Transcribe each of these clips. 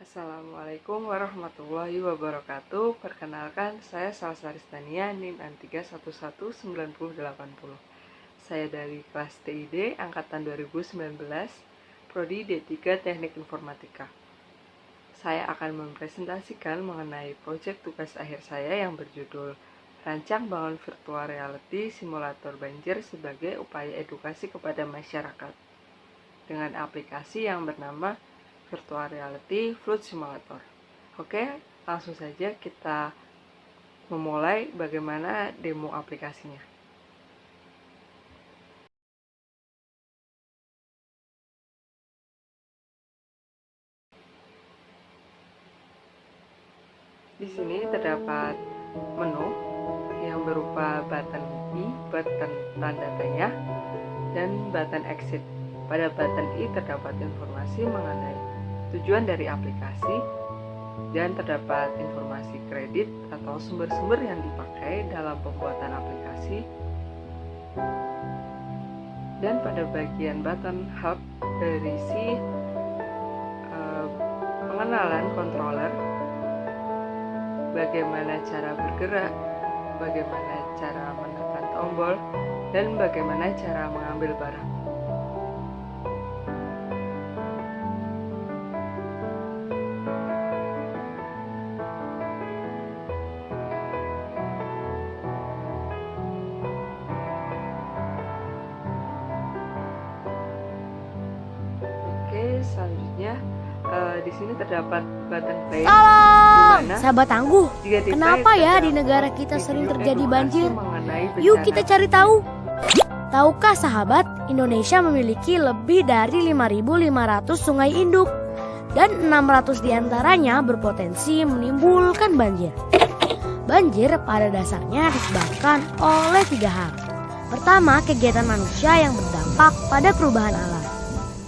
Assalamualaikum warahmatullahi wabarakatuh. Perkenalkan, saya Salsari Stania, NIM M3119080. Saya dari kelas TID angkatan 2019, Prodi D3 Teknik Informatika. Saya akan mempresentasikan mengenai proyek tugas akhir saya yang berjudul Rancang Bangun Virtual Reality Simulator Banjir sebagai upaya edukasi kepada masyarakat dengan aplikasi yang bernama Virtual Reality Flood Simulator. Oke, langsung saja kita memulai bagaimana demo aplikasinya. Di sini terdapat menu yang berupa button I, button tanda tanya, dan button exit. Pada button I terdapat informasi mengenai tujuan dari aplikasi dan terdapat informasi kredit atau sumber-sumber yang dipakai dalam pembuatan aplikasi. Dan pada bagian button hub berisi pengenalan controller, bagaimana cara bergerak, bagaimana cara menekan tombol, dan bagaimana cara mengambil barang. Oke, selanjutnya di sini terdapat button play. Salam, sahabat tangguh. Kenapa ya di negara kita sering terjadi banjir? Yuk kita cari tahu. Tahukah sahabat, Indonesia memiliki lebih dari 5.500 sungai induk dan 600 diantaranya berpotensi menimbulkan banjir. Banjir pada dasarnya disebabkan oleh 3 hal. Pertama, kegiatan manusia yang berdampak pada perubahan alam.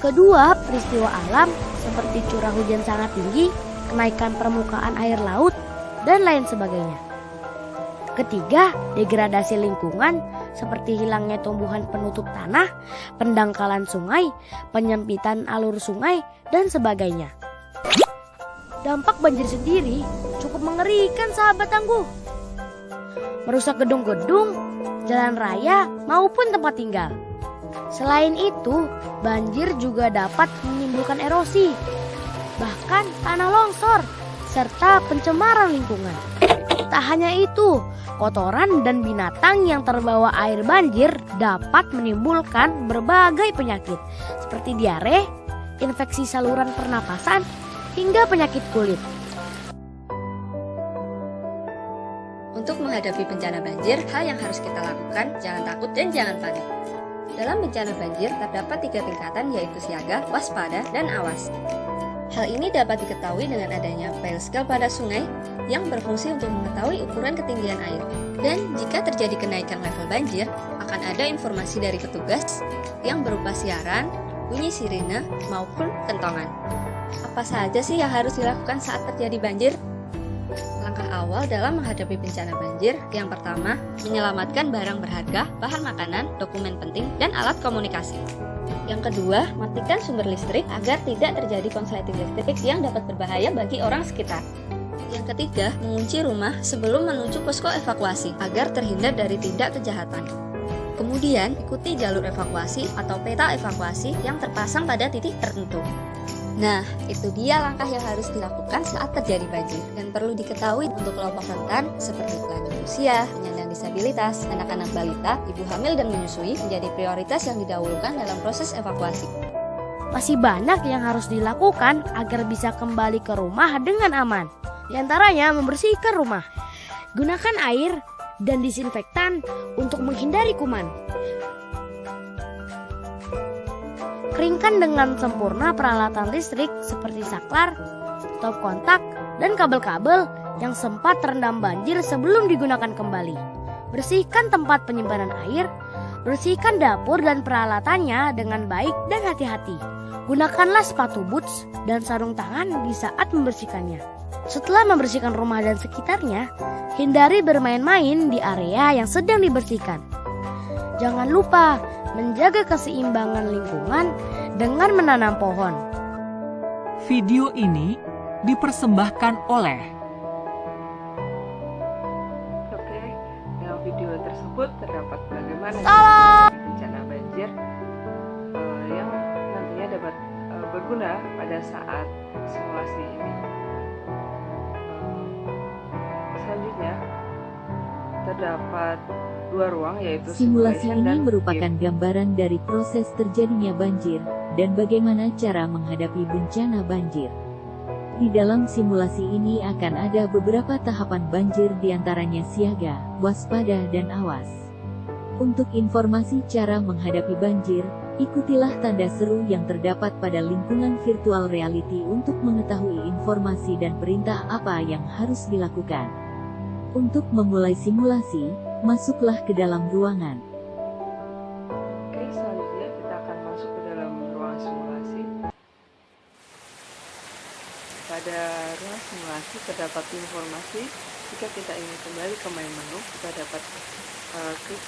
Kedua, peristiwa alam seperti curah hujan sangat tinggi, kenaikan permukaan air laut, dan lain sebagainya. Ketiga, degradasi lingkungan seperti hilangnya tumbuhan penutup tanah, pendangkalan sungai, penyempitan alur sungai, dan sebagainya. Dampak banjir sendiri cukup mengerikan sahabat tangguh. Merusak gedung-gedung, jalan raya, maupun tempat tinggal. Selain itu, banjir juga dapat menimbulkan erosi, bahkan tanah longsor, serta pencemaran lingkungan. Tak hanya itu, kotoran dan binatang yang terbawa air banjir dapat menimbulkan berbagai penyakit, seperti diare, infeksi saluran pernapasan, hingga penyakit kulit. Untuk menghadapi bencana banjir, hal yang harus kita lakukan, jangan takut dan jangan panik. Dalam bencana banjir, terdapat 3 tingkatan yaitu siaga, waspada, dan awas. Hal ini dapat diketahui dengan adanya file scale pada sungai yang berfungsi untuk mengetahui ukuran ketinggian air. Dan jika terjadi kenaikan level banjir, akan ada informasi dari petugas yang berupa siaran, bunyi sirine, maupun kentongan. Apa saja sih yang harus dilakukan saat terjadi banjir? Langkah awal dalam menghadapi bencana banjir, yang pertama, menyelamatkan barang berharga, bahan makanan, dokumen penting, dan alat komunikasi. Yang kedua, matikan sumber listrik agar tidak terjadi konsleting listrik yang dapat berbahaya bagi orang sekitar. Yang ketiga, mengunci rumah sebelum menuju posko evakuasi agar terhindar dari tindak kejahatan. Kemudian, ikuti jalur evakuasi atau peta evakuasi yang terpasang pada titik tertentu. Nah, itu dia langkah yang harus dilakukan saat terjadi banjir. Dan perlu diketahui untuk kelompok rentan seperti lanjut usia, penyandang disabilitas, anak-anak balita, ibu hamil dan menyusui menjadi prioritas yang didahulukan dalam proses evakuasi. Masih banyak yang harus dilakukan agar bisa kembali ke rumah dengan aman. Di antaranya membersihkan rumah. Gunakan air dan disinfektan untuk menghindari kuman. Keringkan dengan sempurna peralatan listrik seperti saklar, stop kontak, dan kabel-kabel yang sempat terendam banjir sebelum digunakan kembali. Bersihkan tempat penyimpanan air, bersihkan dapur dan peralatannya dengan baik dan hati-hati. Gunakanlah sepatu boots dan sarung tangan di saat membersihkannya. Setelah membersihkan rumah dan sekitarnya, hindari bermain-main di area yang sedang dibersihkan. Jangan lupa menjaga keseimbangan lingkungan dengan menanam pohon. Video ini dipersembahkan oleh Oke, dalam video tersebut terdapat bagaimana bencana banjir yang nantinya dapat berguna pada saat simulasi ini. Selanjutnya terdapat dua ruang, yaitu Simulasi simulation ini dan merupakan game. gambaran dari proses terjadinya banjir dan bagaimana cara menghadapi bencana banjir. Di dalam simulasi ini akan ada beberapa tahapan banjir, diantaranya siaga, waspada, dan awas. Untuk informasi cara menghadapi banjir, ikutilah tanda seru yang terdapat pada lingkungan virtual reality untuk mengetahui informasi dan perintah apa yang harus dilakukan. Untuk memulai simulasi, masuklah ke dalam ruangan. Oke, selanjutnya kita akan masuk ke dalam ruang simulasi. Pada ruang simulasi terdapat informasi. Jika kita ingin kembali ke main menu, kita dapat klik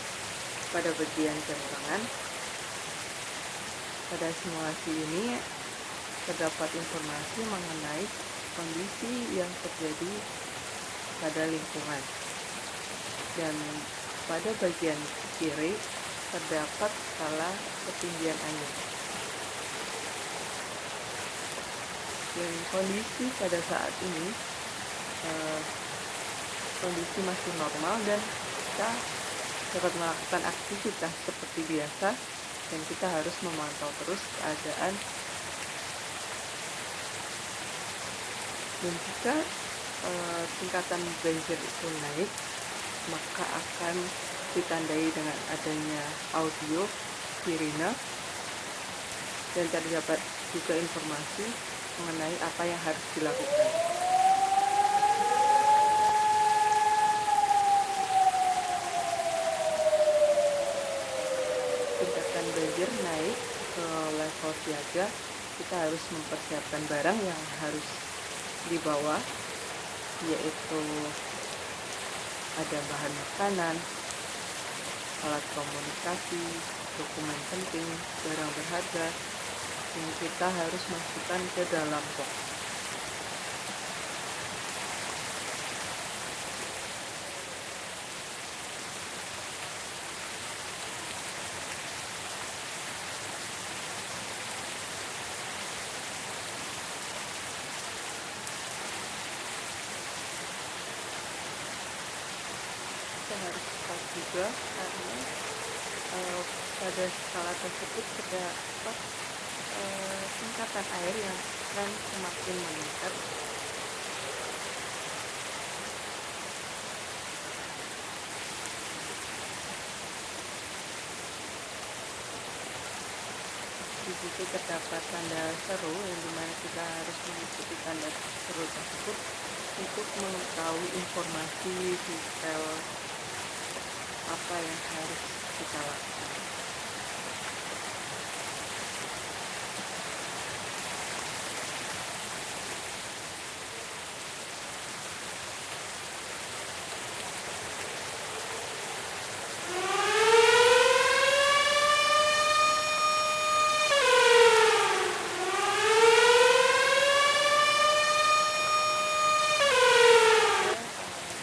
pada bagian jam tangan. Pada simulasi ini terdapat informasi mengenai kondisi yang terjadi pada lingkungan. Dan pada bagian kiri terdapat skala ketinggian air. Dan kondisi pada saat ini kondisi masih normal dan kita dapat melakukan aktivitas seperti biasa, dan kita harus memantau terus keadaan. Dan jika tingkatan banjir itu naik, maka akan ditandai dengan adanya audio sirine, dan terdapat juga informasi mengenai apa yang harus dilakukan. Tingkatan banjir naik ke level siaga, kita harus mempersiapkan barang yang harus dibawa, yaitu ada bahan makanan, alat komunikasi, dokumen penting, barang berharga yang kita harus masukkan ke dalam box. Kita harus cepat juga karena pada skala tersebut terdapat tingkatan air yang akan semakin meningkat. Di situ terdapat tanda seru yang dimana kita harus mengikuti tanda seru tersebut untuk mengetahui informasi detail apa yang harus kita lakukan.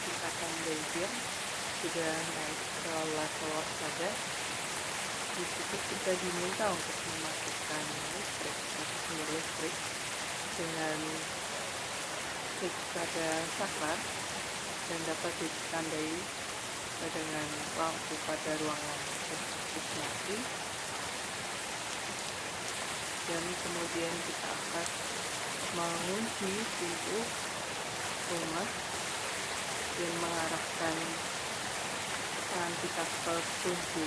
Tingkatan banjir sudah naik ke level waspada. Di situ kita diminta untuk mematikan listrik atau sumber listrik dengan klik pada saklar, dan dapat ditandai dengan lampu pada ruangan tersebut mati. Dan kemudian kita akan mengunci pintu rumah dan mengarahkan nanti ke kunci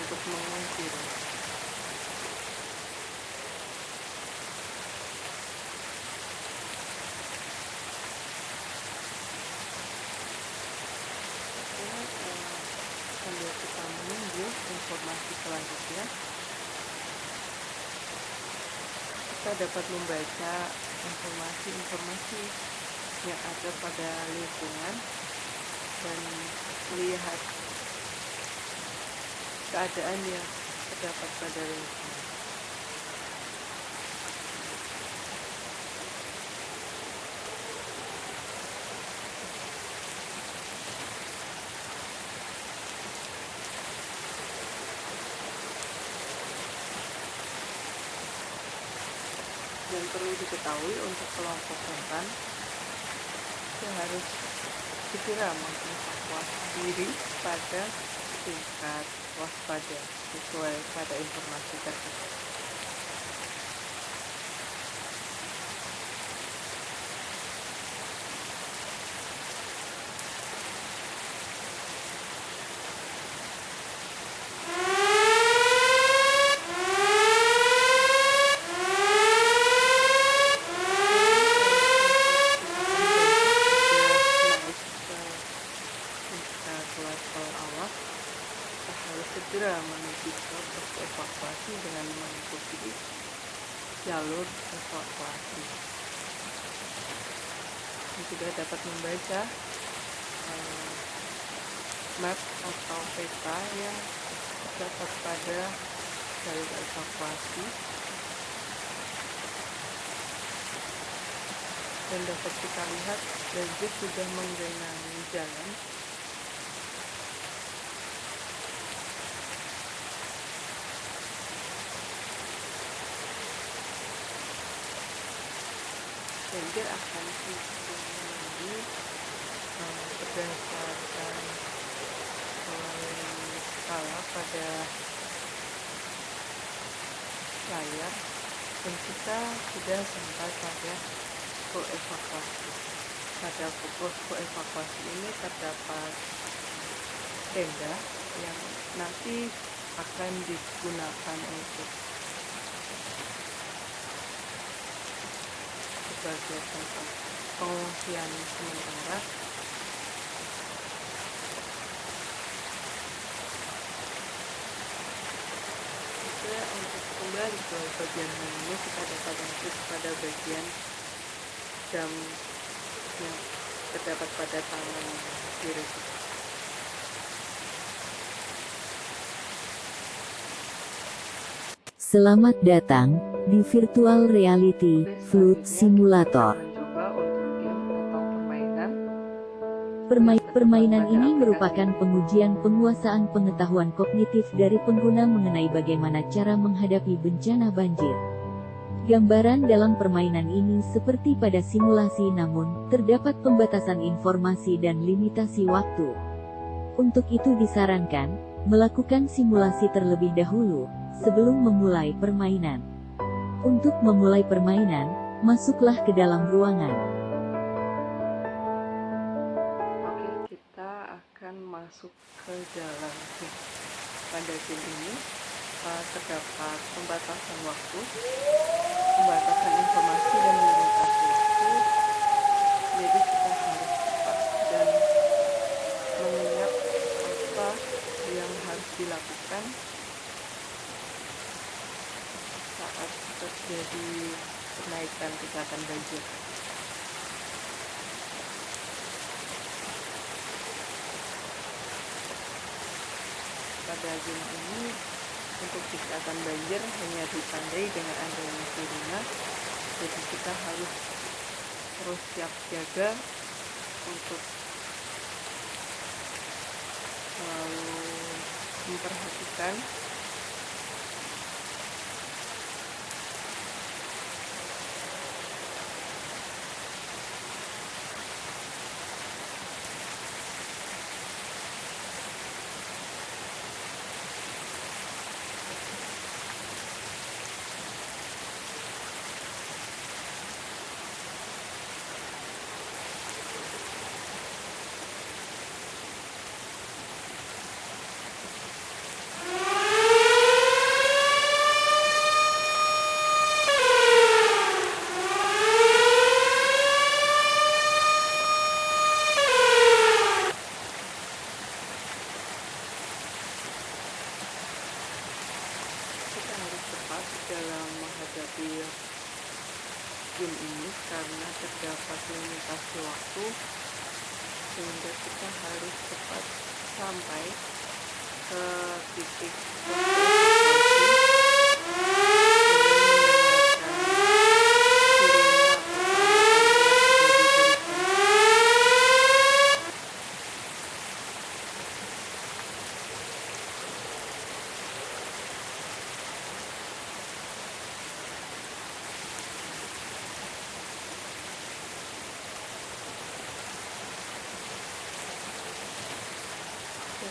untuk mengunci rumah. Sambil kita menunggu informasi selanjutnya, kita dapat membaca informasi-informasi yang ada pada lingkungan dan melihat keadaan yang terdapat pada lingkungan. perlu diketahui untuk kelompok rentan yang harus segera mengevakuasi diri pada tingkat waspada sesuai pada informasi tersebut. Level awal, kita harus segera menuju ke pos evakuasi dengan mengikuti jalur evakuasi. Kita juga dapat membaca map atau peta yang terdapat pada jalur evakuasi dan dapat kita lihat banjir sudah menggenangi jalan. Banjir akan menjadi berdasarkan skala pada layar, dan kita sudah sampai pada posko evakuasi. Pada posko evakuasi ini terdapat tenda yang nanti akan digunakan untuk sebagai tempat pengungsian sementara. Juga untuk kembali ke bagian menu, kita dapat lanjut pada bagian jam yang terdapat pada tangan kiri. Selamat datang di Virtual Reality Flood Simulator. Mencoba untuk game atau permainan. Permainan ini merupakan pengujian penguasaan pengetahuan kognitif dari pengguna mengenai bagaimana cara menghadapi bencana banjir. Gambaran dalam permainan ini seperti pada simulasi, namun terdapat pembatasan informasi dan limitasi waktu. Untuk itu disarankan melakukan simulasi terlebih dahulu sebelum memulai permainan. Untuk memulai permainan, masuklah ke dalam ruangan. Oke, kita akan masuk ke dalam game. Pada game ini terdapat pembatasan waktu, pembatasan informasi, dan limitasi waktu. Jadi kita harus cepat dan mengingat apa yang harus dilakukan saat terjadi kenaikan tingkatan banjir. Pada game ini, untuk tingkatan banjir hanya ditandai dengan adanya sirine, jadi kita harus terus siap siaga untuk selalu memperhatikan dalam menghadapi game ini karena terdapat limitasi waktu, sehingga kita harus cepat sampai ke titik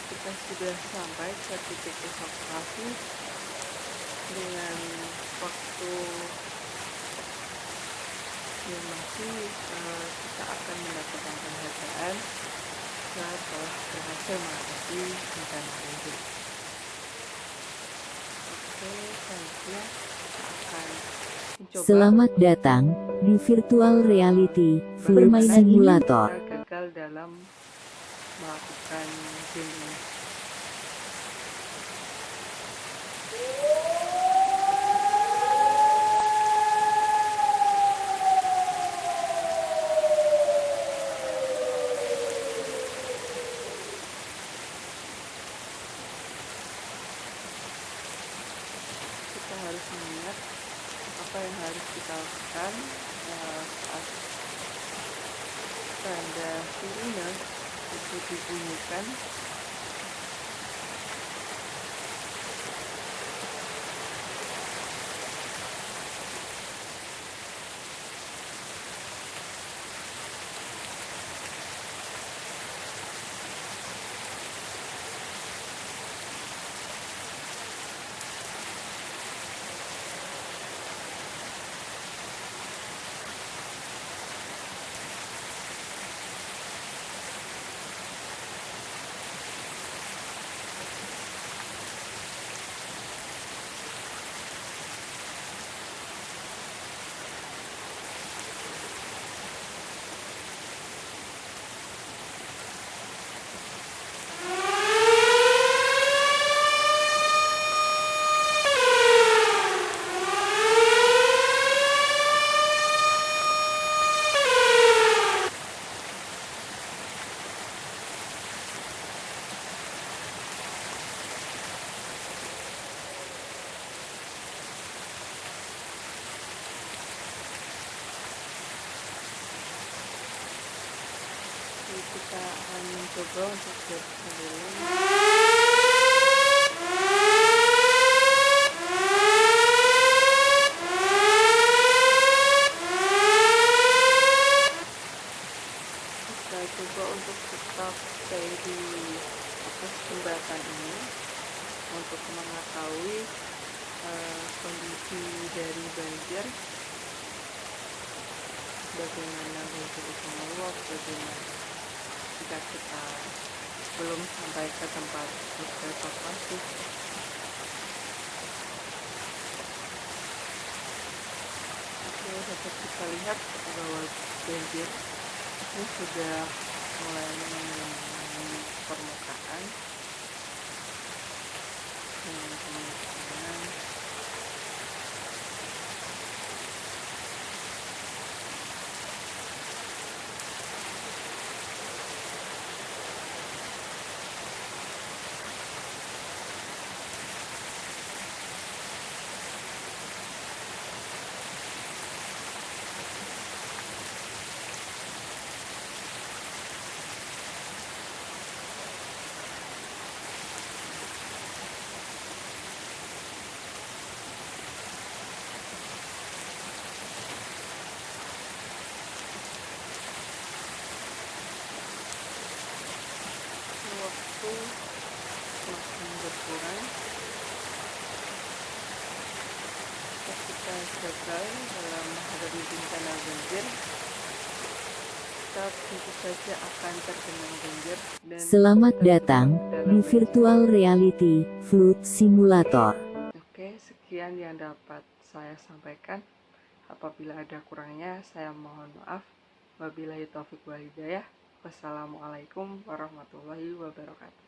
kita sudah sampai ke titik evakuasi dengan waktu yang masih kita akan mendapatkan penghargaan setelah berhasil mengatasi bencana banjir. Oke, selanjutnya kita akan mencoba Selamat datang di Virtual Reality Flight Simulator. kita gagal dalam melakukan game ini. Kita harus mengingat apa yang harus kita lakukan saat tanda sirine itu dibunyikan. Jadi kita akan mencoba untuk bersih dulu. Kita coba untuk tetap stay di atas jembatan ini untuk mengetahui kondisi dari banjir, bagaimana banjir itu meluap, bagaimana jika kita belum sampai ke tempat evakuasi. Oke, dapat kita lihat bahwa banjir ini sudah mulai mengenai permukaan dengan kemungkinan waktu makin berkurang. Ketika gagal dalam menghadapi bencana banjir, kita tentu saja akan tergenang banjir dan Selamat kita datang dalam di banjir. Virtual Reality Flight Simulator. Oke, sekian yang dapat saya sampaikan. Apabila ada kurangnya, saya mohon maaf. Wabillahi taufiq wal hidayah. Wassalamualaikum warahmatullahi wabarakatuh.